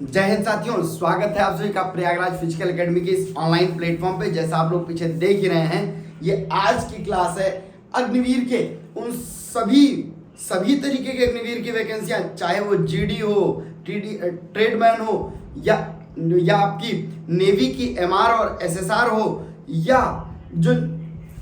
जय हिंद साथियों, स्वागत है आप सभी का प्रयागराज फिजिकल एकेडमी के इस ऑनलाइन प्लेटफॉर्म पे। जैसा आप लोग पीछे देख ही रहे हैं, ये आज की क्लास है अग्निवीर के उन सभी तरीके के अग्निवीर की वैकेंसियां, चाहे वो जीडी हो, ट्रेडमैन हो या आपकी नेवी की एमआर और एसएसआर हो, या जो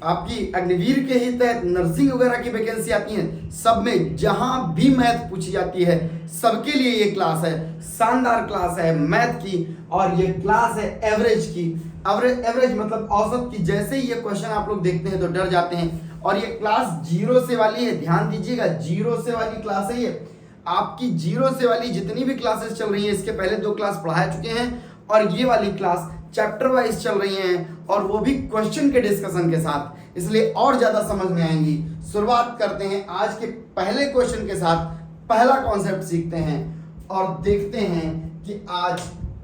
आपकी अग्निवीर के ही तहत नर्सिंग वगैरह की वैकेंसी आती हैं, सब में जहां भी मैथ पूछी जाती है सबके लिए ये क्लास है। शानदार क्लास है मैथ की, और ये क्लास है एवरेज की। एवरेज मतलब औसत की। जैसे ही ये क्वेश्चन आप लोग देखते हैं तो डर जाते हैं। और ये क्लास 0 से वाली है, ध्यान दीजिएगा, 0 से वाली क्लास है ये। आपकी 0 से वाली जितनी भी क्लासेस चल रही हैं, इसके पहले 2 क्लास पढ़ा चुके हैं, और ये वाली क्लास चैप्टर वाइज चल रही हैं, और वो भी क्वेश्चन के डिस्कशन के साथ, इसलिए और ज्यादा समझ में आएंगी। शुरुआत करते हैं आज के पहले क्वेश्चन के साथ। पहला कॉन्सेप्ट सीखते हैं और देखते हैं कि आज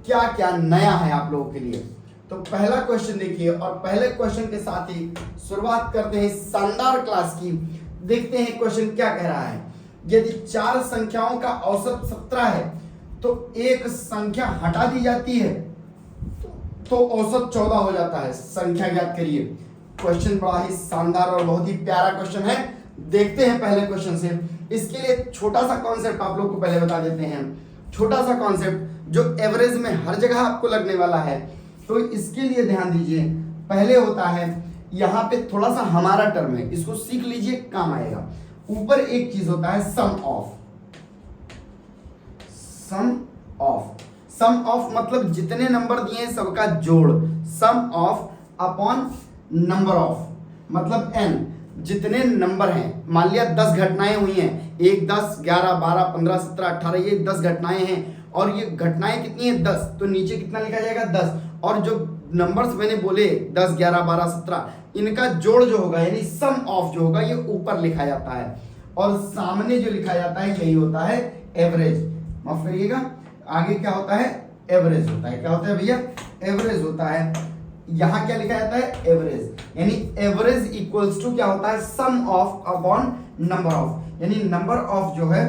क्या क्या नया है आप लोगों के लिए। तो पहला क्वेश्चन देखिए, और पहले क्वेश्चन के साथ ही शुरुआत करते हैं शानदार क्लास की। देखते हैं क्वेश्चन क्या कह रहा है। यदि 4 संख्याओं का औसत 17 है तो एक संख्या हटा दी जाती है तो औसत 14 हो जाता है। संख्या ज्ञात करिए। क्वेश्चन बड़ा ही शानदार और बहुत ही प्यारा क्वेश्चन है। देखते हैं पहले क्वेश्चन से। इसके लिए छोटा सा कॉन्सेप्ट आप लोग को पहले बता देते हैं। छोटा सा कॉन्सेप्ट जो एवरेज में हर जगह आपको लगने वाला है, तो इसके लिए ध्यान दीजिए। पहले होता है, यहाँ पे थोड़ा सा हमारा टर्म है, इसको सीख लीजिए, काम आएगा। ऊपर एक चीज होता है सम ऑफ मतलब जितने नंबर दिए हैं सबका जोड़। सम ऑफ अपॉन नंबर ऑफ मतलब n, जितने नंबर हैं। मान लिया 10 घटनाएं हुई हैं, 1 10 11 12 15 17 18, ये 10 घटनाएं हैं, और ये घटनाएं कितनी है 10, तो नीचे कितना लिखा जाएगा 10। और जो नंबर्स मैंने बोले 10 11 12 17, इनका जोड़ जो होगा यानी सम ऑफ जो होगा ये ऊपर लिखा जाता है, और सामने जो लिखा जाता है यही होता है एवरेज। माफ करिएगा, आगे क्या होता है एवरेज होता है। क्या होता है भैया, एवरेज होता है। यहां क्या लिखा जाता है एवरेज, यानी एवरेज इक्वल्स टू क्या होता है sum of upon number of. यानी नंबर ऑफ जो है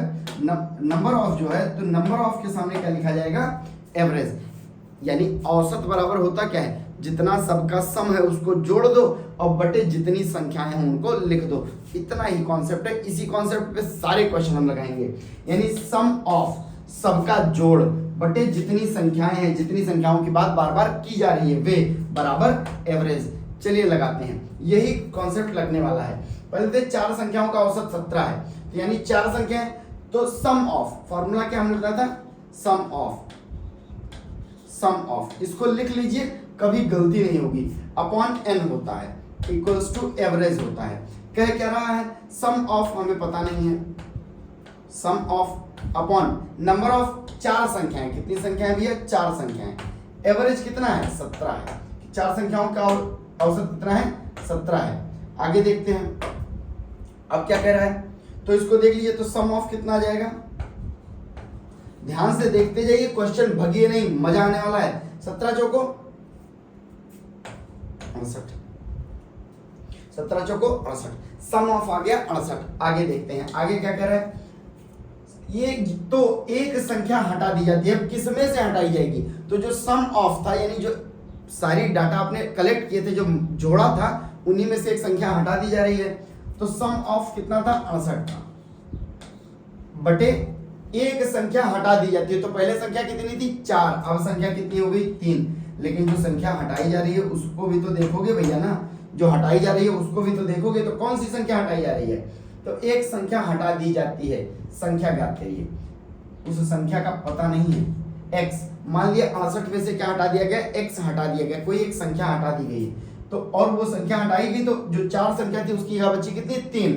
तो नंबर ऑफ के सामने क्या लिखा जाएगा एवरेज। यानी औसत बराबर होता क्या है, जितना सबका सम है उसको जोड़ दो और बटे जितनी संख्याएं हैं उनको लिख दो। इतना ही कॉन्सेप्ट है। इसी कॉन्सेप्ट पे सारे क्वेश्चन हम लगाएंगे। यानी सम ऑफ सबका जोड़ बटे जितनी संख्याएं हैं, जितनी संख्याओं की बात बार बार की जा रही है, वे बराबर एवरेज। चलिए लगाते हैं, यही कॉन्सेप्ट लगने वाला है। पहले तो 4 संख्याओं का औसत 17 है, तो यानी 4 संख्याएं, तो सम ऑफ, फॉर्मूला क्या हमने बताया था, सम ऑफ इसको लिख लीजिए, कभी गलती नहीं होगी। अपॉन n होता है इक्वल्स टू एवरेज होता है। कह क्या रहा है, सम ऑफ हमें पता नहीं है, sum of upon number of 4 संख्याएं। कितनी संख्याएं भैया, 4 संख्याएं। एवरेज कितना है 17 है। 4 संख्याओं का औसत कितना है 17 है। आगे देखते हैं अब क्या कह रहा है, तो इसको देख लीजिए। तो सम ऑफ कितना आ जाएगा, ध्यान से देखते जाइए, क्वेश्चन भगिए नहीं, मजा आने वाला है। 17 चौको 68, 17 चौको 68, सम ऑफ आ गया 68। आगे देखते हैं, आगे क्या कह रहा है, ये तो एक संख्या हटा दी जाती है। किसमें से हटाई जाएगी, तो जो सम ऑफ था, यानी जो सारी डाटा आपने कलेक्ट किए थे, जो जोड़ा था, उन्हीं में से एक संख्या हटा दी जा रही है। तो सम ऑफ कितना था 68 था, बटे एक संख्या हटा दी जाती है। तो पहले संख्या कितनी थी 4, अब संख्या कितनी हो गई 3। लेकिन जो संख्या हटाई जा रही है उसको भी तो देखोगे भैया ना, जो हटाई जा रही है उसको भी तो देखोगे। तो कौन सी संख्या हटाई जा रही है, तो एक संख्या हटा दी जाती है। संख्या ज्ञात करिए, उस संख्या का पता नहीं है x। मान लिया 68 में से क्या हटा दिया गया, x हटा दिया गया, कोई एक संख्या हटा दी गई। तो और वो संख्या हटाई गई, तो जो 4 संख्या थी उसकी जगह बची कितनी 3,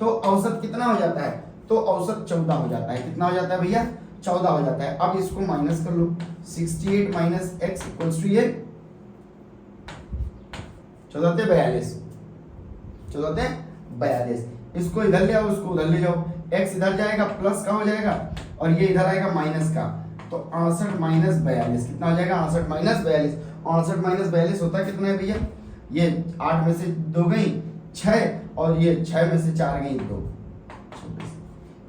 तो औसत कितना हो जाता है, तो औसत 14 हो जाता है। कितना हो जाता है भैया 14 हो जाता है। अब इसको माइनस कर लो, 68 माइनस x इक्वल्स टू ये 42। इसको इधर ले आओ, उसको उधर ले जाओ, x इधर जाएगा प्लस का हो जाएगा, और ये इधर आएगा माइनस का। तो 68 माइनस 42 कितना हो जाएगा, 68 माइनस 42। 68 माइनस 42 होता है कितना है भैया, ये 8 में से 2 गई 6, और ये 6 में से 4 गई 2, 26।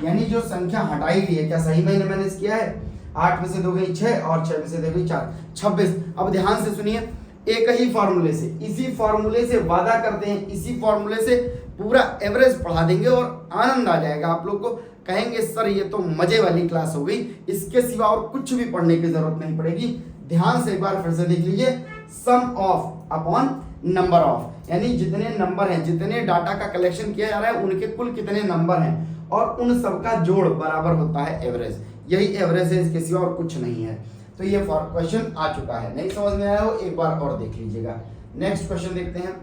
यानी जो संख्या हटाई गई है, क्या सही मैंने मैनेज किया है, 8 में से 2 गई 6 और 6 में से 2 गई 4, 26। अब ध्यान से सुनिए, एक ही फॉर्मूले से, इसी फॉर्मूले से वादा करते हैं, इसी फॉर्मूले से पूरा एवरेज पढ़ा देंगे और आनंद आ जाएगा आप लोग को। कहेंगे सर ये तो मजे वाली क्लास हो गई, इसके सिवा और कुछ भी पढ़ने की जरूरत नहीं पड़ेगी। ध्यान से एक बार फिर से देख लीजिए, सम ऑफ अपॉन नंबर ऑफ, यानी जितने नंबर हैं, जितने डाटा का कलेक्शन किया जा रहा है उनके कुल कितने नंबर हैं और उन सबका जोड़ बराबर होता है एवरेज। यही एवरेज है, इसके सिवा और कुछ नहीं है। तो ये क्वेश्चन आ चुका है, नहीं समझ में आया हो एक बार और देख लीजिएगा। नेक्स्ट क्वेश्चन देखते हैं।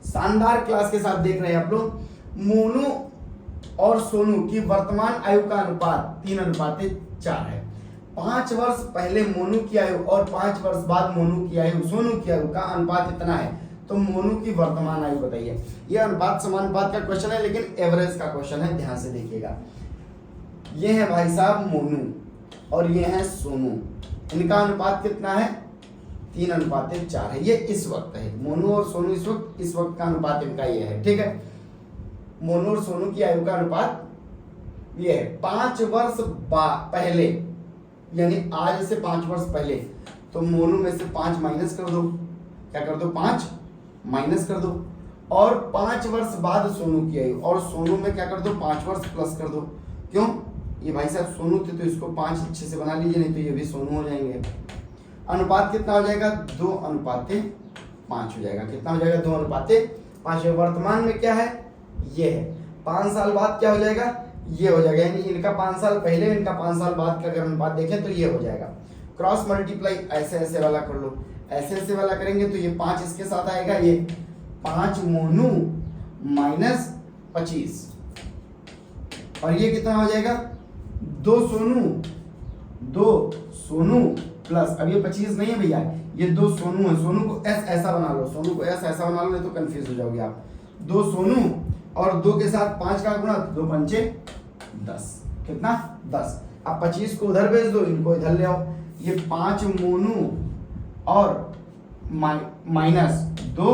शानदार क्लास के साथ देख रहे हैं आप लोग। मोनू और सोनू की वर्तमान आयु का अनुपात 3:4 है। 5 वर्ष पहले मोनू की आयु और 5 वर्ष बाद मोनू की आयु, सोनू की आयु का अनुपात इतना है, तो मोनू की वर्तमान आयु बताइए। ये अनुपात समानुपात का क्वेश्चन है, लेकिन एवरेज का क्वेश्चन है, ध्यान से देखिएगा। ये है भाई साहब मोनू और ये है सोनू, इनका अनुपात कितना है? 3:4 है। ये इस वक्त है, मोनू और सोनू इस वक्त का अनुपात इनका ये है, ठीक है। मोनू और सोनू की आयु का अनुपात ये है। 5 वर्ष पहले, यानी आज से 5 वर्ष पहले, तो मोनू में से 5 माइनस कर दो, क्या कर दो? 5 माइनस कर दो। और 5 वर्ष बाद सोनू की आयु, और सोनू में क्या कर दो? 5 वर्ष प्लस कर दो। क्यों? ये भाई साहब सोनू थे तो इसको 5 अच्छे से बना लीजिए, नहीं तो ये भी सोनू हो जाएंगे। अनुपात कितना हो जाएगा? 2:5 हो जाएगा। कितना हो जाएगा? 2:5। वर्तमान में क्या है? ये है। 5 साल बाद क्या हो जाएगा? ये हो जाएगा, यानी इनका 5 साल पहले, इनका 5 साल बाद का अगर अनुपात देखें तो ये हो जाएगा। क्रॉस मल्टीप्लाई ऐसे ऐसे वाला कर लो, ऐसे ऐसे वाला करेंगे तो ये 5 इसके साथ आएगा, ये 5 मोनू माइनस 25, और ये कितना हो जाएगा? 2 सोनू प्लस, अब ये 25 नहीं है भैया, ये 2 सोनू है। सोनू को एस ऐसा बना लो, सोनू को एस ऐसा बना लो, नहीं तो कंफ्यूज हो जाओगे आप। 2 सोनू और 2 के साथ 5 का गुणा, 2 पंचे 10, कितना? 10। अब 25 को उधर भेज दो, इनको इधर ले आओ। ये 5 मोनू और माइनस 2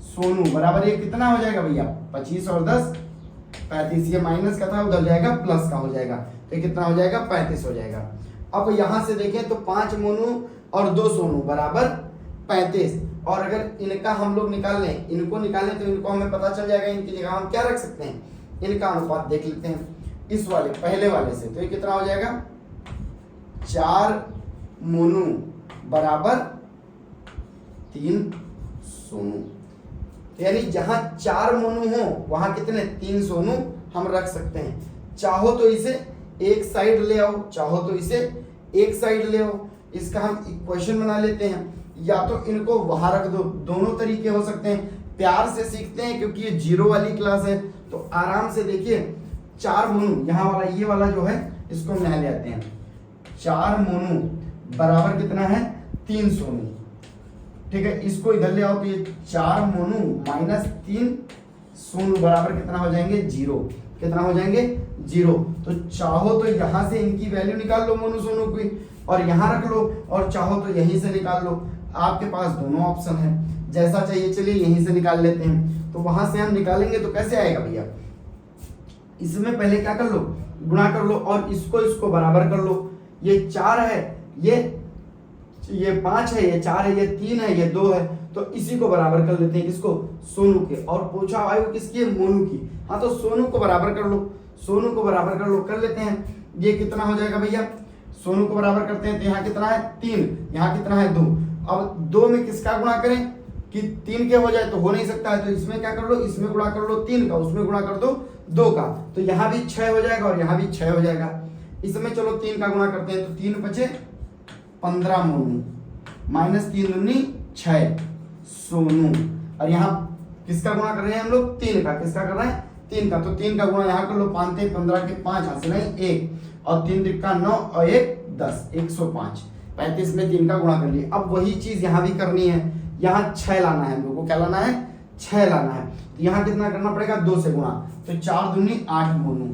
सोनू बराबर ये कितना हो जाएगा भैया? 25 और 10 35। ये माइनस का था, उधर जाएगा प्लस का हो जाएगा, तो कितना हो जाएगा? 35 हो जाएगा। अब यहां से देखें तो 5 मोनू और 2 सोनू बराबर 35, और अगर इनका हम लोग निकाल लें, इनको निकालें तो इनको हमें पता चल जाएगा। इनकी जगह हम क्या रख सकते हैं? इनका अनुपात देख लेते हैं इस वाले पहले वाले से, तो ये कितना हो जाएगा? 4 मोनू बराबर 3 सोनू। यानी जहां 4 मोनू हो वहां कितने? 3 सोनू हम रख सकते हैं। चाहो तो इसे एक साइड ले आओ, चाहो तो इसे एक साइड ले आओ। इसका हम इक्वेशन बना लेते हैं, या तो इनको वहां रख दो, दोनों तरीके हो सकते हैं। प्यार से सीखते हैं क्योंकि ये 0 वाली क्लास है, तो आराम से देखिए। 4 मोनू, यहाँ वाला ये वाला जो है इसको हम यहाँ ले आते हैं। 4 मोनू बराबर कितना है? 3 सोनू, ठीक है। इसको इधर ले आओ तो ये 4 मोनू माइनस 3 सोनू बराबर कितना हो जाएंगे? 0। कितना हो जाएंगे? 0। तो चाहो तो यहां से इनकी वैल्यू निकाल लो मोनू सोनू की, और यहां रख लो, और चाहो तो यहीं से निकाल लो। आपके पास दोनों ऑप्शन है, जैसा चाहिए। चलिए यहीं से निकाल लेते हैं। तो वहां से हम निकालेंगे तो कैसे आएगा भैया? इसमें पहले क्या कर लो? गुणा कर लो, और इसको बराबर कर लो। ये 4 है, ये 5 है, ये 4 है, ये 3 है, ये 2 है, तो इसी को बराबर कर लेते हैं। किसको? सोनू के। और पूछा आयु किसकी है? मोनू की। हाँ, तो सोनू को बराबर कर लो, सोनू को बराबर कर लो, कर लेते हैं। ये कितना हो जाएगा भैया? सोनू को बराबर करते हैं तो यहाँ कितना है? 3, यहाँ कितना है? 2। अब 2 में किसका गुणा करें कि 3 के हो जाए? तो हो नहीं सकता है, तो इसमें क्या कर लो? इसमें गुणा कर लो 3 का, उसमें गुणा कर दो 2 का, तो यहाँ भी 6 हो जाएगा और यहाँ भी 6 हो जाएगा। इसमें चलो 3 का गुणा करते हैं, तो 3 बचे 15 मोनू माइनस 3 दूनी 6 सोनू, और यहाँ किसका गुणा कर रहे हैं हम लोग? 3 का। किसका कर रहे हैं? 3 का। तो 3 का गुणा यहाँ कर लो, 5 × 15 के 5 हासिल है 1, और 3 × 9 और 1 10, 105। 35 में 3 का गुणा कर लिए। अब वही चीज यहाँ भी करनी है, यहाँ 6 लाना है हम लोग को। क्या लाना है? 6 लाना है। तो यहाँ कितना करना पड़ेगा? 2 से गुणा, तो 4 दूनी 8 मोनू,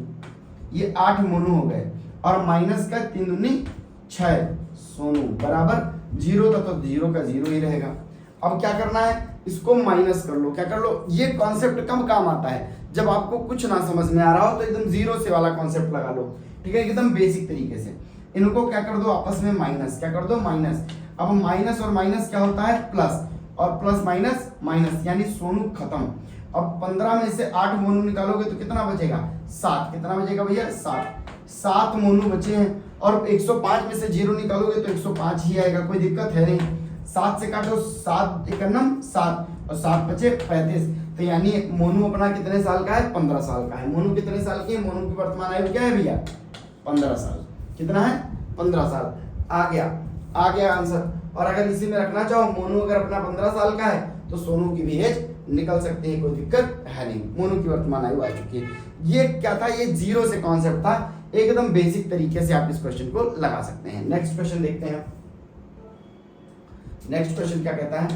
ये 8 मोनू हो गए, और माइनस का 3 दूनी 6 सोनू बराबर 0 था, तो 0 का 0 ही रहेगा। अब क्या करना है? इसको माइनस कर लो। क्या कर लो? ये कॉन्सेप्ट कब काम आता है? जब आपको कुछ ना समझ में आ रहा हो तो एकदम 0 से वाला कॉन्सेप्ट लगा लो। ठीक है, एकदम बेसिक तरीके से। इनको क्या कर दो आपस में माइनस, क्या कर दो माइनस। अब माइनस और माइनस क्या होता है प्लस, और प्लस माइनस माइनस, यानी सोनू खत्म। अब 15 में से 8 मोनू निकालोगे तो कितना बचेगा 7, कितना बचेगा भैया 7 मोनू बचे हैं। और 105 में से 0 निकालोगे तो 105 ही आएगा, कोई दिक्कत है नहीं। 7 से काटो, 7 एकम 7 और 7 बचे 35। तो यानी मोनू अपना कितने साल का है 15 साल का है। मोनू कितने साल की है, मोनू की वर्तमान आयु क्या है भैया 15 साल। कितना है 15 साल। आ गया आंसर। और अगर इसी में रखना चाहो मोनू अगर अपना 15 साल का है तो सोनू की भी एज निकल सकती है, कोई दिक्कत है नहीं। मोनू की वर्तमान आयु आ चुकी है। ये क्या था, ये जीरो से कॉन्सेप्ट था, एकदम बेसिक तरीके से आप इस क्वेश्चन को लगा सकते हैं। नेक्स्ट क्वेश्चन देखते हैं। नेक्स्ट क्वेश्चन क्या कहता है,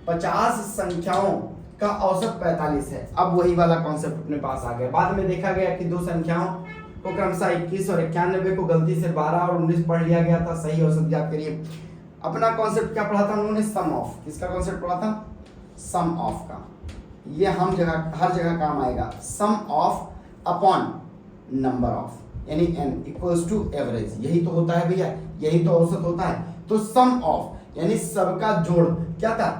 50 संख्याओं का औसत 45 है। अब वही वाला कॉन्सेप्ट अपने पास आ गया। बाद में देखा गया कि दो संख्याओं को क्रमशः 21 और 91 को गलती से 12 और 19 पढ़ लिया गया था। सही औसत ज्ञात करिए। अपना कॉन्सेप्ट क्या पढ़ा था हम लोगों ने, सम ऑफ। किसका कॉन्सेप्ट पढ़ा था, सम ऑफ का। ये हम हर जगह काम आएगा। सम ऑफ अपॉन नंबर ऑफ, यानी n इक्वल्स टू एवरेज। यही तो होता है भैया, यही तो औसत होता है। तो सम ऑफ यानी सबका जोड़ क्या था,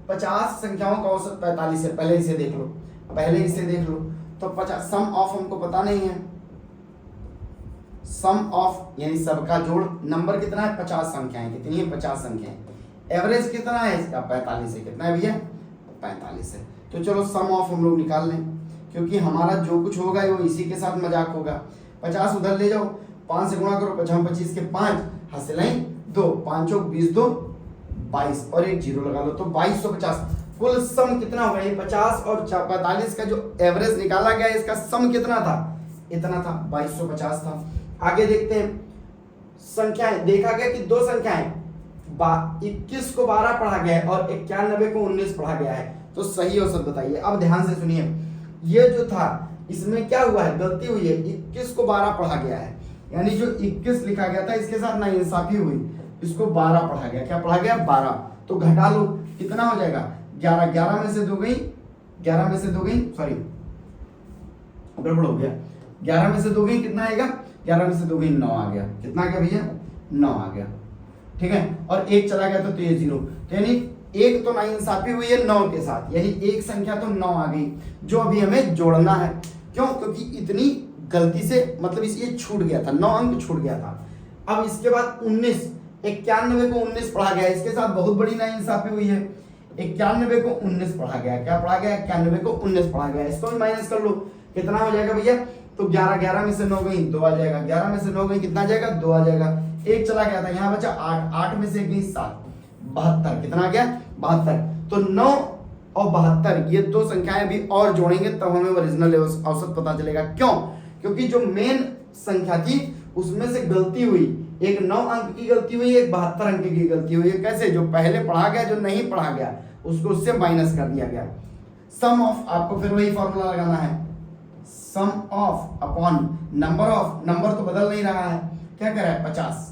50 संख्याओं का औसत 45 है। पहले इसे देख लो, तो 50 सम ऑफ हमको पता नहीं है। सम ऑफ यानी सबका जोड़, नंबर कितना है 50 संख्याएं, कितनी है 50 संख्याएं। एवरेज कितना है इसका 45 है। कितना है भैया 45 है। तो चलो सम ऑफ हम लोग निकाल लें, क्योंकि हमारा जो कुछ होगा वो इसी के साथ मजाक होगा। 50 उधर ले जाओ, 5 से गुणा करो, 5 25 के 5 हासिलाइन 2, 5 चौक 20 2 22 और एक जीरो लगा लो तो 2250। कुल सम कितना होगा, ये 50 और 45 का जो एवरेज निकाला गया इसका सम कितना था, इतना था 2250 था। आगे देखते हैं संख्याएं। देखा गया कि दो संख्याएं 21 को 12 पढ़ा गया है और 91 को 19 पढ़ा गया है। तो सही औसत बताइए। अब ध्यान से सुनिए, ये जो था इसमें क्या हुआ है, गलती हुई है। 21 को 12 पढ़ा गया है, यानी जो 21 लिखा गया था इसके साथ नाइंसाफी हुई, इसको 12 पढ़ा गया। क्या पढ़ा गया 12, तो घटा लो कितना हो जाएगा 11। 11 में से 2 गई, 11 में से 2 गई, सॉरी गड़बड़ हो गया। 11 में से 2 गई, कितना आएगा 11 में से 2 गई 9 आ गया। कितना आ गया भैया 9 आ गया। ठीक है, और एक चला गया तो ये 0, तो यानी एक तो नाइंसाफी हुई है 9 के साथ, यानी एक संख्या तो 9 आ गई जो अभी हमें जोड़ना है। क्यों, क्योंकि इतनी गलती से मतलब ये छूट गया था, 9 अंक छूट गया था। अब इसके बाद 19, 91 को 19 पढ़ा गया, इसके साथ बहुत बड़ी नाइंसाफी हुई है। 91 को 19 पढ़ा गया, क्या पढ़ा गया 91 को 19 पढ़ा गया। इसको भी माइनस कर लो, कितना हो जाएगा भैया, तो 11, 11 में से 9 गई 2 आ जाएगा। 11 में से 9 गई कितना आ जाएगा 2 आ जाएगा। एक चला गया था, यहाँ बचा 8, 8 में से 1 गई 7, 72। कितना आ गया 72। तो 9 और 72 ये दो संख्याएं भी और जोड़ेंगे तब हमें ओरिजिनल औसत पता चलेगा। क्यों, क्योंकि जो मेन संख्या थी उसमें से गलती हुई, एक 9 अंक की गलती हुई, एक 72 अंक की गलती हुई। कैसे, जो पहले पढ़ा गया जो नहीं पढ़ा गया उसको उससे माइनस कर दिया गया। सम ऑफ, आपको फिर वही फॉर्मूला लगाना है, sum of upon number of. Number तो बदल नहीं रहा है, क्या कर रहा है 50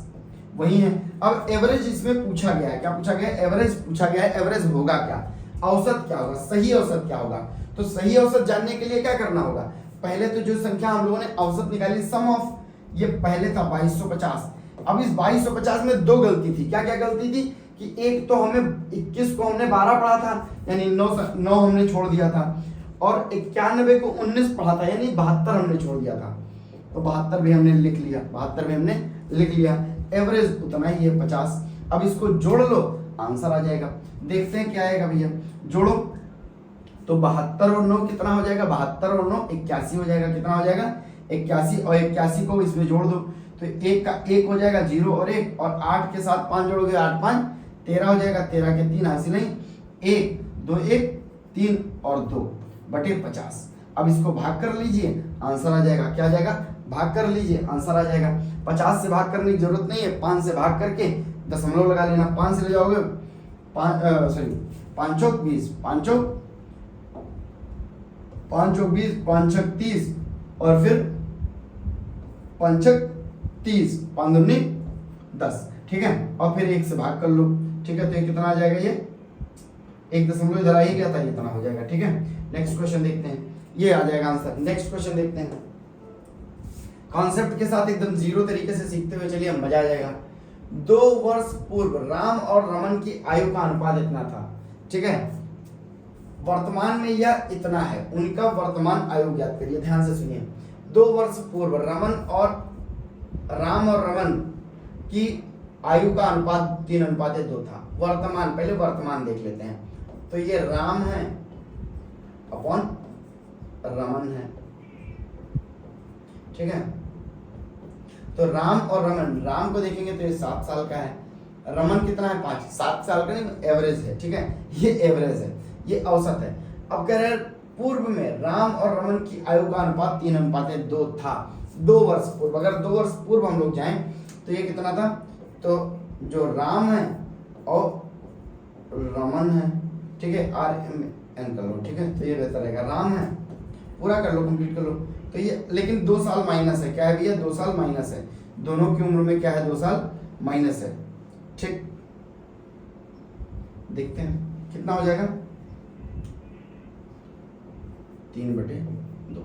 वही है। अब एवरेज इसमें पूछा गया है, क्या पूछा गया है, एवरेज पूछा गया है। एवरेज होगा क्या, औसत क्या होगा, सही औसत क्या होगा। तो सही औसत जानने के लिए क्या करना होगा, पहले तो जो संख्या हम लोगों ने औसत निकाली सम ऑफ, ये पहले था 2250। अब इस 2250 में दो गलती थी। क्या क्या गलती थी कि एक तो हमें 21 को हमने 12 पढ़ा था, यानी 9 हमने छोड़ दिया था, और 91 को 19 पढ़ा था, यानी 72 हमने छोड़ दिया था। तो 72 भी हमने लिख लिया, 72 भी हमने लिख लिया। एवरेज उतना ही है 50। अब इसको जोड़ लो, आंसर आ जाएगा। देखते हैं क्या आएगा भैया, जोड़ो तो 72 और 9 कितना हो जाएगा, 72 और 9 81 हो जाएगा। कितना हो जाएगा 81, और 81 को इसमें जोड़ दो तो एक का एक हो जाएगा 0 और 1, और 8 के साथ 5 जोड़ोगे 8 5 13 हो जाएगा। 13 के 3 हासिल नहीं, 1 2 1 3 और 2 बटे 50। अब इसको भाग कर लीजिए, आंसर आ जाएगा। क्या आ जाएगा, भाग कर लीजिए, आंसर आ जाएगा। 50 से भाग करने की जरूरत नहीं है, 5 से भाग करके दशमलव लगा लेना। 5 से ले जाओगे 5 चौक 20, 5 चौक 20, 5 छक 30, और फिर 5 छक 30, 5 दूनी 10। ठीक है, और फिर 1 से भाग कर लो। ठीक है, तो ये कितना आ जाएगा, ये 1 दशमलव इधर आ ही गया था, इतना हो जाएगा। ठीक है, नेक्स्ट क्वेश्चन देखते हैं, ये आ जाएगा आंसर। नेक्स्ट क्वेश्चन देखते हैं। कॉन्सेप्ट के साथ एकदम जीरो तरीके से सीखते हुए चलिए, मजा आ जाएगा। 2 वर्ष पूर्व राम और रमन की आयु का अनुपात इतना था, ठीक है। वर्तमान में यह इतना है, उनका वर्तमान आयु ज्ञात करिए। ध्यान से सुनिए, 2 वर्ष पूर्व राम और रमन की आयु का अनुपात 3:2 था। वर्तमान, पहले वर्तमान देख लेते हैं। तो ये राम है अपॉन रमन है, ठीक है। तो राम और रमन, राम को देखेंगे तो ये 7 साल का है, रमन कितना है 5, 7 साल का नहीं, एवरेज है, ठीक है। ये एवरेज है, ये औसत है। अब कह रहे हैं पूर्व में राम और रमन की आयु का अनुपात 3:2 था 2 वर्ष पूर्व। अगर 2 वर्ष पूर्व हम लोग जाएं तो ये कितना था, तो जो राम है और रमन है, ठीक है, RMN कर लो, ठीक है, तो ये बेहतर रहेगा। राम है, पूरा कर लो, कंप्लीट कर लो। तो ये लेकिन 2 साल माइनस है, क्या है भैया, 2 साल माइनस है, दोनों की उम्र में क्या है, 2 साल माइनस है, ठीक। देखते हैं कितना हो जाएगा, 3/2।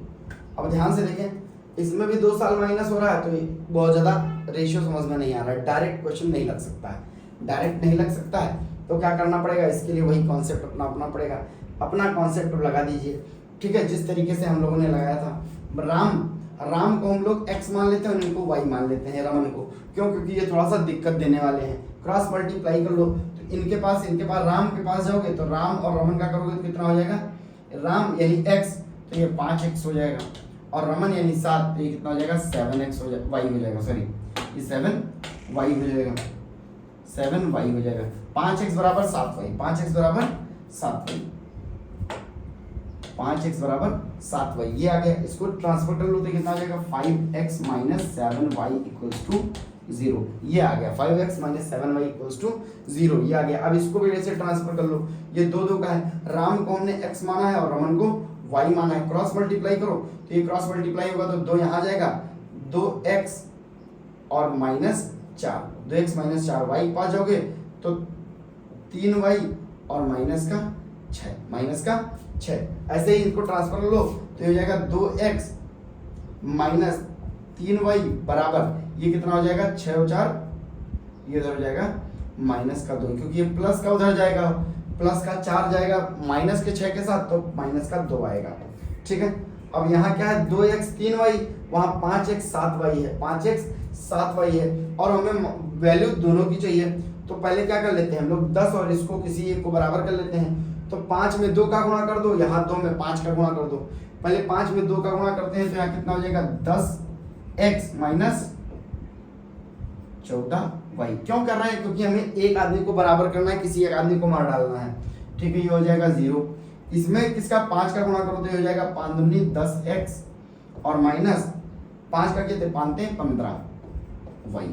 अब ध्यान से देखें, इसमें भी 2 साल माइनस हो रहा है, तो ये बहुत ज्यादा रेशियो समझ में नहीं आ रहा है, डायरेक्ट क्वेश्चन नहीं लग सकता है, डायरेक्ट नहीं लग सकता है। तो क्या करना पड़ेगा, इसके लिए वही कॉन्सेप्ट अपना पड़ेगा, अपना कॉन्सेप्ट लगा दीजिए, ठीक है, जिस तरीके से हम लोगों ने लगाया था। राम को हम लोग x मान लेते हैं, इनको y मान लेते हैं, रमन को, क्यों, क्योंकि ये थोड़ा सा दिक्कत देने वाले हैं। क्रॉस मल्टीप्लाई कर लो, तो इनके पास राम के पास जाओगे तो राम और रमन का करोगे तो कितना हो जाएगा, राम यानी x तो ये 5x हो जाएगा, और रमन यानी 7 तो ये कितना हो जाएगा, 7x हो जाएगा, y हो जाएगा, सॉरी ये 7y हो जाएगा, 7y हो जाएगा। 5x बराबर 7y, 5x बराबर 7y, 5x बराबर 7y, ये आ गया। इसको ट्रांसफर कर लो तो कितना आ जाएगा, 5x - 7y = 0, ये आ गया। 5x - 7y = 0, ये आ गया। अब इसको भी ऐसे ट्रांसफर कर लो, ये 2 का है, राम को हमने x माना है और रमन को y माना है, क्रॉस मल्टीप्लाई करो तो ये क्रॉस मल्टीप्लाई होगा तो 2 यहाँ आ जाएगा, 2x और -4, 2x - 4y पास जाओगे तो 3y और -6, ऐसे ही इनको ट्रांसफर कर लो तो हो जाएगा 2x - 3y बराबर, ये कितना हो जाएगा, 6 और 4, ये उधर हो जाएगा -2, क्योंकि ये प्लस का उधर जाएगा, प्लस का 4 जाएगा माइनस के 6 के साथ, तो -2 आएगा, ठीक है। अब यहाँ क्या है, 2x 3y, वहाँ 5x 7y है, 5x 7y है, और हमें वैल्यू दोनों की चाहिए। तो पहले क्या कर लेते हैं हम लोग, 10 और इसको किसी एक को बराबर कर लेते हैं। तो 5 में 2 का गुणा कर दो, यहाँ 2 में 5 का गुणा कर दो। पहले 5 में 2 का गुणा करते हैं तो यहाँ कितना हो जाएगा, 10x - 14y। क्यों कर रहे हैं, क्योंकि हमें एक आदमी को बराबर करना है, किसी एक आदमी को मार डालना है, ठीक है। ये हो जाएगा 0, इसमें किसका 5 का गुणा करो तो हो जाएगा 5 दूनी 10x और माइनस 5 का कितने 5 15y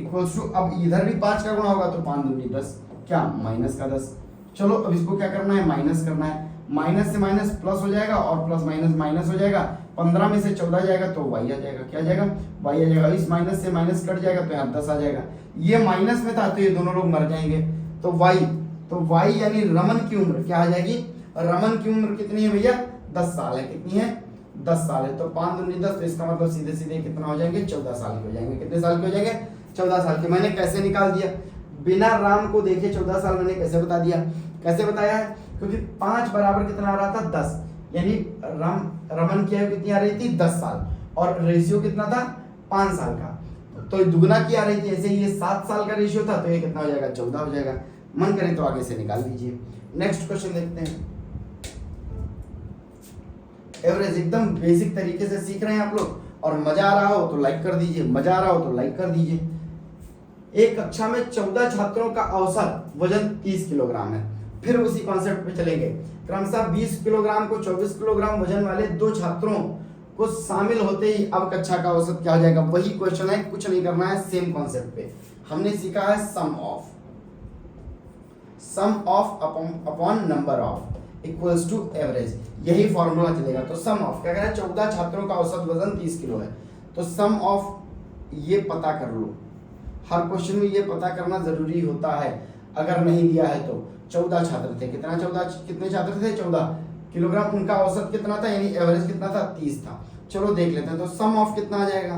इक्वल्स टू, अब इधर भी 5 का गुणा होगा तो 5 दूनी 10, क्या -10। चलो अब इसको क्या करना है, माइनस करना है, माइनस से माइनस प्लस हो जाएगा और प्लस माइनस माइनस हो जाएगा, 15 में से 14 जाएगा तो y आ जाएगा, क्या आ जाएगा, y आ जाएगा। इस माइनस से माइनस कट जाएगा तो यहाँ 10 आ जाएगा, ये माइनस में था तो ये दोनों लोग मर जाएंगे, तो y यानी रमन की उम्र क्या आ जाएगी, रमन की उम्र कितनी है भैया, 10 साल है, कितनी है, 10 साल है। तो 5 दूनी 10, तो इसका मतलब सीधे सीधे कितना हो जाएंगे, 14 साल के हो जाएंगे। कितने साल के हो जाएंगे, 14 साल के। मैंने कैसे निकाल दिया, बिना राम को देखे 14 साल मैंने कैसे बता दिया, कैसे बताया है, क्योंकि 5 बराबर कितना आ रहा था, 10, यानी रमन की आयु कितनी आ रही थी, 10 साल, और रेशियो कितना था, 5 साल का, तो दुगना की आ रही थी। ऐसे ही ये 7 साल का रेशियो था तो ये कितना हो जाएगा, 14 हो जाएगा। मन करे तो आगे से निकाल लीजिए। नेक्स्ट क्वेश्चन देखते हैं। एवरेज एकदम बेसिक तरीके से सीख रहे हैं आप लोग, और मजा आ रहा हो तो लाइक कर दीजिए, मजा आ रहा हो तो लाइक कर दीजिए। एक कक्षा में 14 छात्रों का औसत वजन 30 किलोग्राम है। फिर उसी कॉन्सेप्ट पे चलेंगे, क्रमशः 20 किलोग्राम को 24 किलोग्राम वजन वाले 2 छात्रों को शामिल होते ही अब कक्षा का औसत क्या हो जाएगा। वही क्वेश्चन है, कुछ नहीं करना है, सेम कॉन्सेप्ट पे हमने सीखा है sum of upon number of equals to average, यही फॉर्मूला चलेगा। तो सम ऑफ क्या कह रहा है, 14 छात्रों का औसत वजन 30 किलो है, तो सम ऑफ ये पता कर लो। हर क्वेश्चन में ये पता करना जरूरी होता है, अगर नहीं दिया है तो। 14 छात्र थे, कितने छात्र थे, 14 किलोग्राम, उनका औसत कितना था, यानी एवरेज कितना था, 30 था। चलो देख लेते हैं। तो सम ऑफ कितना आ जाएगा,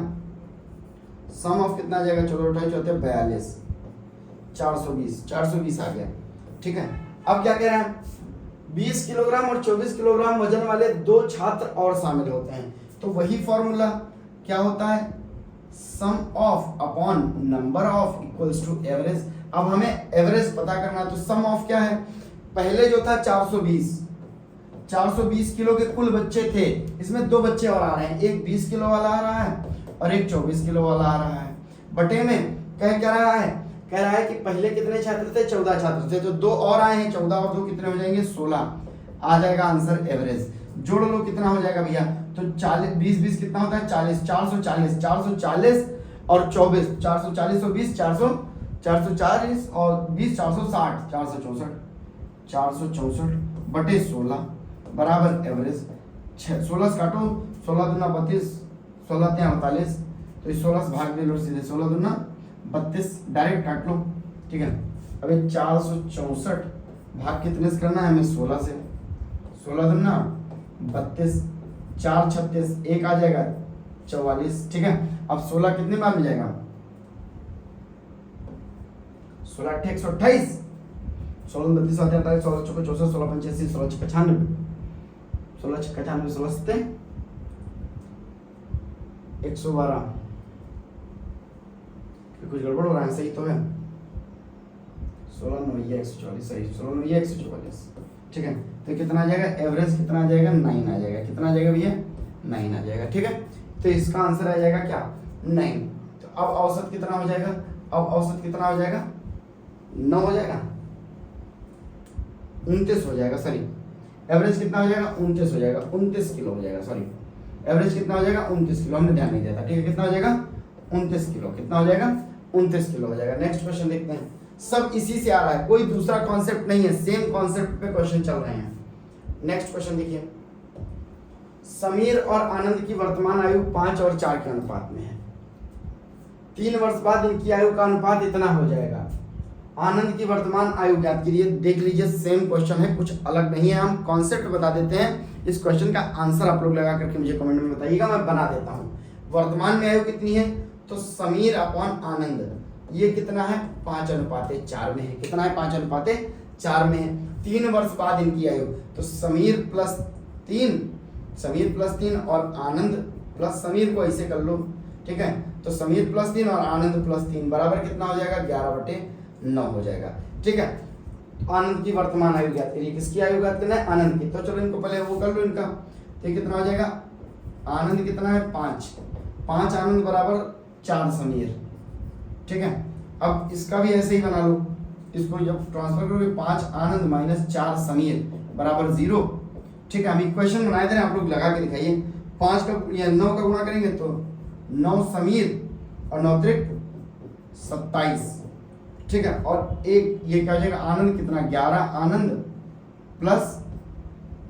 सम ऑफ कितना आ जाएगा, चलो उठाए चौथे 42, 420 आ गया। ठीक है, अब क्या कह रहे हैं, 20 किलोग्राम और 24 किलोग्राम वजन वाले 2 छात्र और शामिल होते हैं। तो वही फॉर्मूला क्या होता है, sum of upon number of equals to average. अब हमें एवरेज पता करना है, तो सम ऑफ क्या है, पहले जो था 420 किलो के कुल बच्चे थे, इसमें 2 बच्चे और आ रहे हैं, एक 20 किलो वाला आ रहा है और एक 24 किलो वाला आ रहा है। बटे में कह रहा है कि पहले कितने छात्र थे, 14 छात्र थे, तो 2 और आए हैं, 14 और 2 कितने हो जाएंगे, 16 आ जाएगा आंसर एवरेज। जोड़ लो कितना हो जाएगा भैया, तो 20 कितना होता है, 40, 440 और 24, 440 और 20 440 और 20 460, 464 बटे 16 बराबर एवरेज। 16 से काटो, 16 दूना 32, 16 3 48, तो इस 16 से भाग दे लो सीधे, 16 दूना 32 डायरेक्ट काट लो। ठीक है, अब 464 भाग कितने से करना है हमें, 16 से, 16 दूना 32, 4 36, 1 आ जाएगा 44। ठीक है, अब 16 कितने बार में जाएगा, 16 8 128, 16 32 होते हैं, 16 चौके 64, 16 85, 16 छक्का 96, 16 छक्का 96, 16 सत्ते 112। कुछ गड़बड़ हो रहा है, सही तो है, 16 9 144 सही, 16 9 144। ठीक है, तो कितना आ जाएगा, एवरेज कितना आ जाएगा, 9 आ जाएगा। कितना आ जाएगा भैया, 9 आ जाएगा। ठीक है, तो इसका आंसर आ जाएगा क्या, 9। तो अब औसत कितना हो जाएगा, अब औसत कितना हो जाएगा, 9 हो जाएगा, 29 हो जाएगा, सॉरी एवरेज कितना हो जाएगा, 29 हो जाएगा, 29 किलो हो जाएगा, सॉरी एवरेज कितना हो जाएगा, 29 किलो, हमने ध्यान नहीं दिया था। ठीक है, कितना हो जाएगा, 29 किलो, कितना हो जाएगा, 29 किलो हो जाएगा। नेक्स्ट क्वेश्चन देखते हैं, सब इसी से आ रहा है, कोई दूसरा कॉन्सेप्ट नहीं है, सेम कॉन्सेप्ट पे क्वेश्चन चल रहे हैं। नेक्स्ट क्वेश्चन देखिए, समीर और आनंद की वर्तमान आयु 5 और 4 के अनुपात में है। 3 वर्ष बाद इनकी आयु का अनुपात इतना हो जाएगा। आनंद की वर्तमान आयु ज्ञात कीजिए। देख लीजिए, सेम क्वेश्चन है, कुछ अलग नहीं है, हम कॉन्सेप्ट बता देते हैं। इस क्वेश्चन का आंसर आप लोग लगा करके मुझे कमेंट में बताइएगा, मैं बना देता हूँ। वर्तमान में आयु कितनी है, तो समीर अपॉन आनंद, ये कितना है, 5:4 में है। कितना है, 5:4 में है। 3 वर्ष बाद इनकी आयु, तो समीर प्लस 3 और आनंद प्लस समीर को ऐसे कर लो। ठीक है, तो समीर प्लस 3 और आनंद प्लस 3 बराबर कितना हो जाएगा, 11/9 हो जाएगा। ठीक है, आनंद की वर्तमान आयु ज्ञात करिए। किसकी आयु ज्ञात करना है, आनंद की। तो चलो इनको पहले वो कर लो इनका। तो कितना हो जाएगा, आनंद कितना है, 5 आनंद बराबर 4 समीर। ठीक है, अब इसका भी ऐसे ही बना लो, इसको जब ट्रांसफर करोगे 5 आनंद माइनस 4 समीर बराबर 0। ठीक है, हम इक्वेशन बनाए थे, आप लोग लगा के दिखाइए। 5 का या 9 का गुणा करेंगे तो 9 समीर और 9 त्रिक 27। ठीक है, और एक ये क्या हो जाएगा, आनंद कितना, 11 आनंद प्लस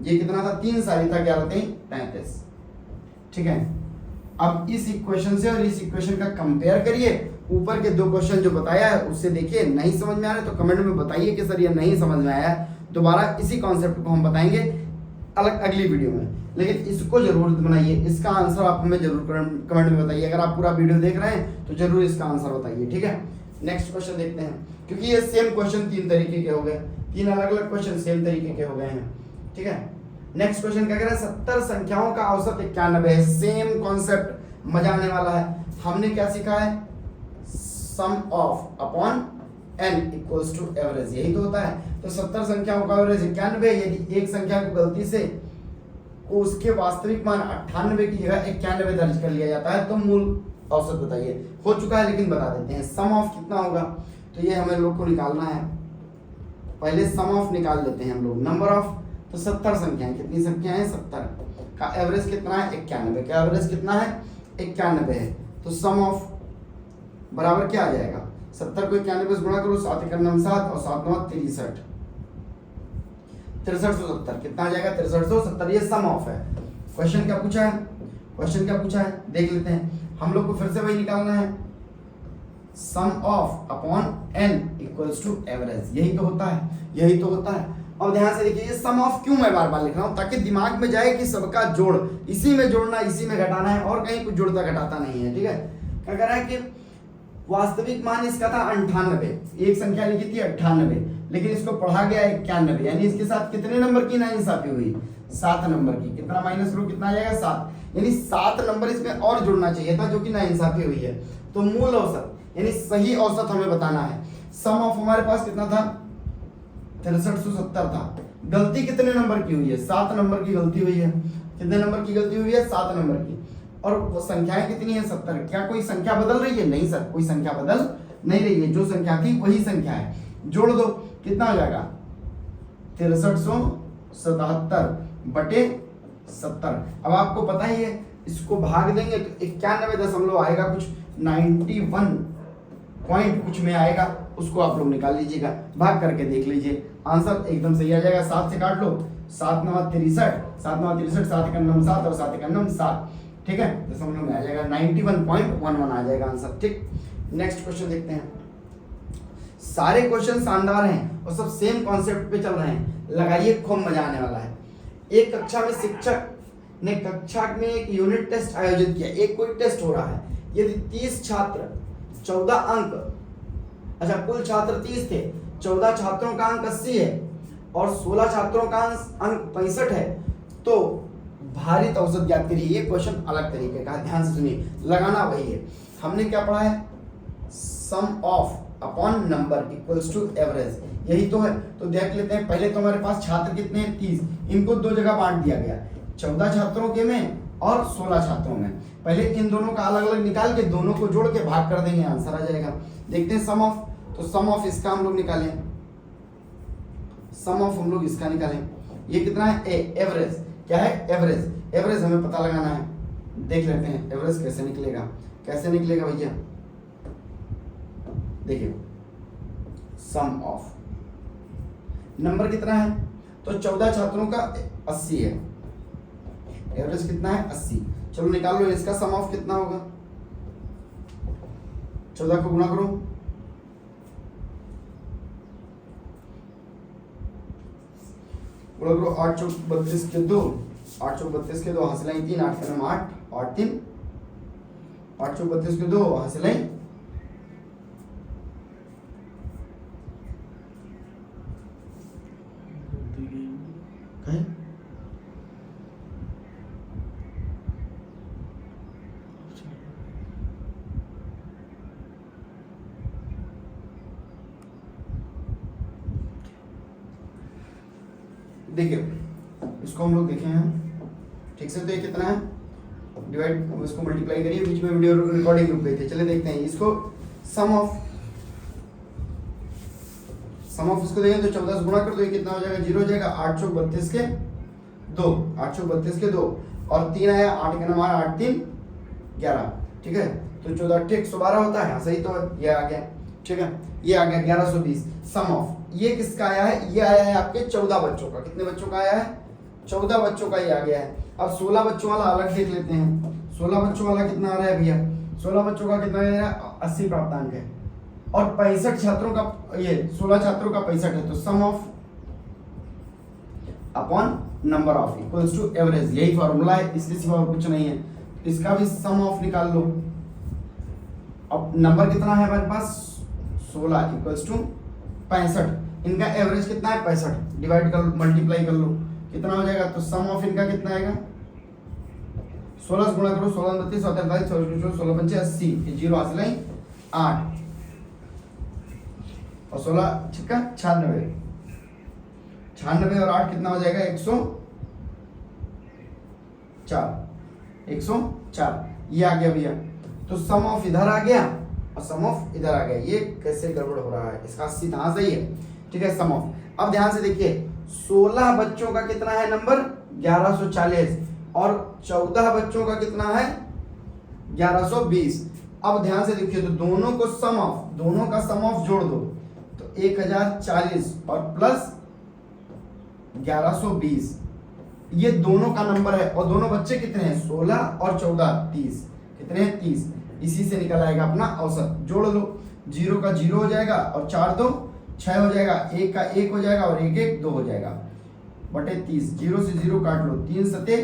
ये कितना था, 3 सारी था, 11 3 35। ठीक है, अब इस इक्वेशन से और इस इक्वेशन का कंपेयर करिए। ऊपर के 2 क्वेश्चन जो बताया है उससे देखिए, नहीं समझ में आ रहा है तो कमेंट में बताइए कि सर ये नहीं समझ में आया है। दोबारा इसी कॉन्सेप्ट को हम बताएंगे अलग अगली वीडियो में, लेकिन इसको जरूर बनाइए। इसका आंसर आप हमें जरूर कमेंट में बताइए। अगर आप पूरा वीडियो देख रहे हैं तो जरूर इसका आंसर बताइए। ठीक है, नेक्स्ट क्वेश्चन देखते हैं, क्योंकि ये सेम क्वेश्चन 3 तरीके के हो गए, 3 अलग अलग क्वेश्चन सेम तरीके के हो गए हैं। ठीक है, नेक्स्ट क्वेश्चन क्या कह रहा है, 70 संख्याओं का औसत 91 है। सेम कॉन्सेप्ट, मजा आने वाला है। हमने क्या सीखा है, sum of upon n equals to average, यही तो होता है। तो 70 संख्याओं का एवरेज 91। यदि एक संख्या को गलती से उसके वास्तविक मान 98 की जगह 91 दर्ज कर लिया जाता है तो मूल औसत बताइए। हो चुका है लेकिन बता देते हैं। सम ऑफ कितना होगा, तो ये हमें लोग को निकालना है। पहले सम ऑफ निकाल लेते हैं हम लोग। नंबर ऑफ, तो 70 संख्याएं, कितनी संख्याएं हैं, 70 का एवरेज कितना है, 91 का एवरेज कितना है, 91 है। तो सम ऑफ बराबर क्या आ जाएगा, 70 को 91 से गुणा करो, 7 × 9 7 और 7 9 63, 6370 कितना आ जाएगा, 6370। ये सम ऑफ है। क्वेश्चन क्या पूछा है, क्वेश्चन क्या पूछा है देख लेते हैं। हम लोग को फिर से वही निकालना है, sum of upon n equals to average. यही तो होता है, यही तो होता है। और ध्यान से देखिए, ये सम ऑफ क्यों मैं बार बार लिख रहा हूं, ताकि दिमाग में जाए कि सबका जोड़, इसी में जोड़ना इसी में घटाना है, और कहीं कुछ जोड़ता घटाता नहीं है। ठीक है, क्या कर रहा है कि वास्तविक मान इसका था 98, एक संख्या लिखी थी 98, लेकिन इसको पढ़ा गया 91, यानी इसके साथ कितने नंबर की नाइंसाफी हुई, 7 नंबर की। कितना माइनस करो, कितना आ जाएगा 7, यानी 7 नंबर इसमें और जुड़ना चाहिए था, जो कि नाइंसाफी हुई है। तो मूल औसत यानी सही औसत हमें बताना है। सम ऑफ हमारे पास कितना था, 6370 था। गलती कितने नंबर की हुई है, 7 नंबर की गलती हुई है। कितने नंबर की गलती हुई है, 7 नंबर की। और वो संख्याएं कितनी है, 70। क्या कोई संख्या बदल रही है, नहीं सर, कोई संख्या बदल नहीं रही है, जो संख्या थी वही संख्या है। जोड़ दो, कितना हो जाएगा, 6377 बटे 70। अब आपको पता ही है, इसको भाग देंगे तो 91 आएगा, कुछ 91 पॉइंट कुछ में आएगा, उसको आप लोग निकाल लीजिएगा, भाग करके देख लीजिए, आंसर एकदम सही आ जाएगा। 7 से काट लो, 7 9 63, 7 9 63, 7 1 9 7 और 7 1 9 7। ठीक है, दशमलव में आ जाएगा, 91.11 आ जाएगा आंसर। ठीक, नेक्स्ट क्वेश्चन देखते हैं। सारे क्वेश्चन शानदार हैं और सब सेम कॉन्सेप्ट पे चल रहे हैं, लगाइए, खूब मजा आने वाला है। एक कक्षा में शिक्षक ने कक्षा में एक यूनिट टेस्ट आयोजित किया। एक कोई टेस्ट हो रहा है, यदि 30 छात्र 14 अंक, अच्छा कुल छात्र 30 थे, 14 छात्रों का अंक 80 है और 16 छात्रों का अंक 65 है, तो भारित औसत ज्ञात करिए। ये क्वेश्चन अलग तरीके का है, ध्यान से सुनिए, लगाना वही है। हमने क्या पढ़ा है, sum of upon number equals to average, यही तो है। तो देख लेते हैं, पहले तो हमारे पास छात्र कितने हैं, 30, इनको दो जगह बांट दिया गया, 14 छात्रों के में और 16 छात्रों में। पहले इन दोनों का अलग अलग निकाल के दोनों को जोड़ के भाग कर देंगे, आंसर आ जाएगा। देखते हैं सम ऑफ, तो सम ऑफ इसका हम लोग निकालें, सम ऑफ हम लोग इसका निकालें, ये कितना है, एवरेज। क्या है, एवरेज। एवरेज हमें पता लगाना है, देख लेते हैं एवरेज कैसे निकलेगा। कैसे निकलेगा भैया, देखिए, सम ऑफ नंबर कितना है, तो 14 छात्रों का 80 है, एवरेज कितना है 80। चलो निकाल लो, इसका सम ऑफ कितना होगा, 14 को गुणा करो, गुणा करो, 8 चौक 32 के 2, 8 चौक 32 के 2, हासिलाई 3, 8 का नाम 8, 8 3, 8 चौक 32 के 2, हासिलाई देखिए, इसको हम लोग देखे हैं ठीक से, तो ये कितना है, डिवाइड, इसको मल्टीप्लाई करिए, बीच में वीडियो रिकॉर्डिंग रुक गई थी। चलिए देखते हैं इसको, सम ऑफ इसको देखें तो 14 से गुणा कर दो, ये कितना हो जाएगा, 0 हो जाएगा। 8 चौक 32 के 2, 8 चौक 32 के 2 और 3 आया, 8 का नंबर 8 3 11। ठीक है, तो 14 ठीक 112 होता है, सही तो ये आ गया। ठीक है, ये आ गया 1120। सम ऑफ ये किसका आया है, ये आया है आपके 14 बच्चों का। कितने बच्चों का आया है, 14 बच्चों का ये आ गया है। अब 16 बच्चों वाला अलग देख लेते हैं, 16 बच्चों वाला कितना आ रहा है भैया, 16 बच्चों का कितना आ रहा है, 80 प्राप्तांक है, और 65 छात्रों का, ये 16 छात्रों का 65 है, तो sum of upon number of equals to average, यही फॉर्मूला है, इसके सिवा और कुछ नहीं है। इसका भी सम ऑफ निकाल लो। अब नंबर कितना है हमारे पास, 16 इक्वल्स टू 65, इनका एवरेज कितना है 65, डिवाइड कर लो, मल्टीप्लाई कर लो, कितना हो जाएगा, तो सम ऑफ इनका कितना आएगा, 16 से गुणा करो, 16 32 48 16 पंचे 80, 0 हासिल है 8 और 16 छिक्का 96, 96 और 8 कितना हो जाएगा, 104, ये आ गया भैया। तो सम ऑफ इधर आ गया और सम ऑफ इधर आ गया, ये कैसे गड़बड़ हो रहा है, इसका 80 कहाँ सही है। ठीक है, सम ऑफ। अब ध्यान से देखिए, 16 बच्चों का कितना है नंबर, 1140, और 14 बच्चों का कितना है, 1120। अब ध्यान से देखिए, तो दोनों को सम ऑफ, दोनों का सम ऑफ जोड़ दो, तो 1040 और प्लस 1120, ये दोनों का नंबर है। और दोनों बच्चे कितने हैं, 16 और 14, 30, कितने हैं 30। इसी से निकल आएगा अपना औसत, जोड़ लो, 0 का 0 हो जाएगा और 4 2 6 हो जाएगा, 1 का 1 हो जाएगा और 1 1 2 हो जाएगा बटे 30। 0 से 0 काट लो, 3 सते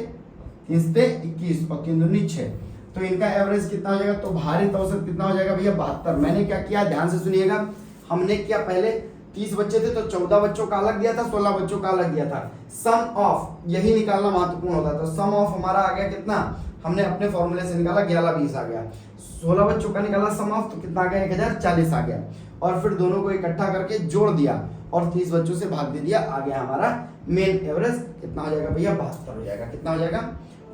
21 और 3 दूनी 6। तो इनका एवरेज कितना हो जाएगा? तो भारित औसत कितना हो जाएगा भैया? 72। मैंने क्या किया, ध्यान से सुनिएगा। हमने क्या, पहले 30 बच्चे थे तो 14 बच्चों का अलग दिया था, 16 बच्चों का अलग दिया था। सम ऑफ यही निकालना महत्वपूर्ण होता है। तो सम ऑफ हमारा आ गया कितना? हमने अपने फॉर्मूले से निकाला 11 20 आ गया। 16 बच्चों का निकाला सम ऑफ, तो कितना आ गया? 1040 आ गया। और फिर दोनों को इकट्ठा करके जोड़ दिया और 30 बच्चों से भाग दे दिया, आ गया हमारा मेन एवरेज। कितना हो जाएगा भैया? 72 हो जाएगा। कितना हो जाएगा?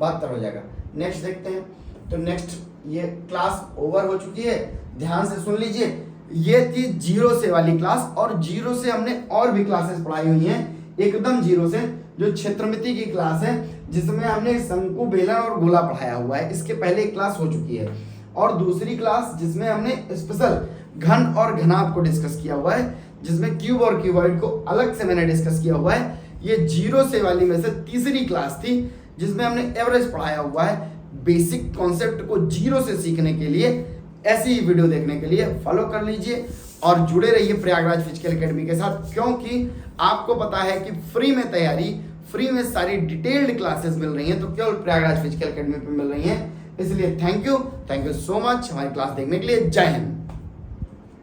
72 हो जाएगा। नेक्स्ट देखते हैं। तो नेक्स्ट, ये क्लास ओवर हो चुकी है, ध्यान से सुन लीजिए। ये थी 0 से वाली क्लास, और 0 से हमने और भी क्लासेस पढ़ाई हुई हैं। एकदम 0 से जो क्षेत्रमिति की क्लास है, जिसमें हमने शंकु, बेलन और गोला पढ़ाया हुआ है, इसके पहले एक क्लास हो चुकी है। और दूसरी क्लास जिसमें हमने स्पेशल घन और घनाभ को डिस्कस किया हुआ है, जिसमें क्यूब और क्यूबॉइड को अलग से मैंने डिस्कस किया हुआ है। ये 0 से वाली में से तीसरी क्लास थी, जिसमें हमने एवरेज पढ़ाया हुआ है। बेसिक कॉन्सेप्ट को 0 से सीखने के लिए, ऐसी ही वीडियो देखने के लिए फॉलो कर लीजिए और जुड़े रहिए प्रयागराज फिजिकल एकेडमी के साथ, क्योंकि आपको पता है कि फ्री में तैयारी, फ्री में सारी डिटेल्ड क्लासेस मिल रही हैं, तो केवल प्रयागराज फिजिकल एकेडमी पे मिल रही हैं। इसलिए थैंक यू सो मच हमारी क्लास देखने के लिए। जय हिंद।